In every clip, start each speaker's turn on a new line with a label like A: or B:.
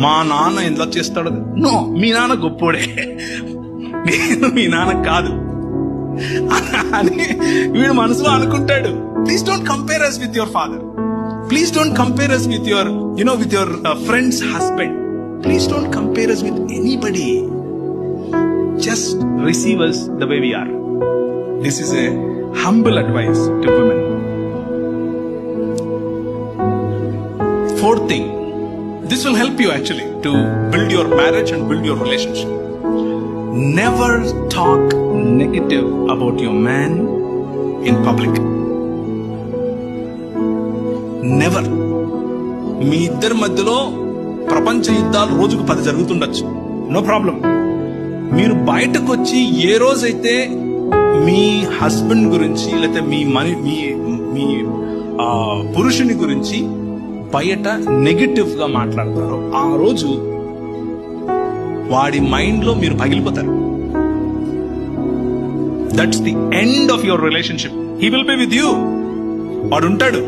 A: మా నాన్న ఎలా చేస్తాడు, నో, మీ నాన్న గొప్పోడే, నేను మీ నాన్న కాదు అని వీడు మనసులో అనుకుంటాడు. Please don't compare us with your father. Please don't compare us with your, with your friend's husband. Please don't compare us with anybody. Just receive us the way we are. This is a humble advice to women. Fourth thing, this will help you actually to build your marriage and build your relationship. Never talk negative about your man in public. Never. మీ ఇద్దరి మధ్యలో ప్రపంచ యుద్ధాలు రోజుకు 10 జరుగుతుండొచ్చు, no problem. మీరు బయటకు వచ్చి ఏ రోజైతే మీ husband గురించి లేకపోతే మీ పురుషుని గురించి బయట నెగటివ్ గా మాట్లాడతారో ఆ రోజు వాడి మైండ్ లో మీరు పగిలిపోతారు. That's the end of your relationship. He will be with you. వాడు ఉంటాడు,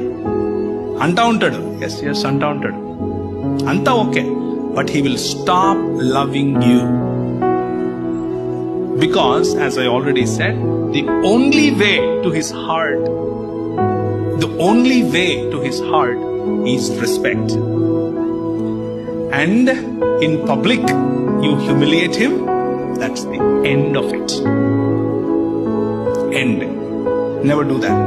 A: అంటా ఉంటాడు, ఎస్ అంటా ఉంటాడు, అంతా okay, but he will stop loving you. Because, as I already said, the only way to his heart is respect. And in public, you humiliate him, that's the end of it. End. Never do that.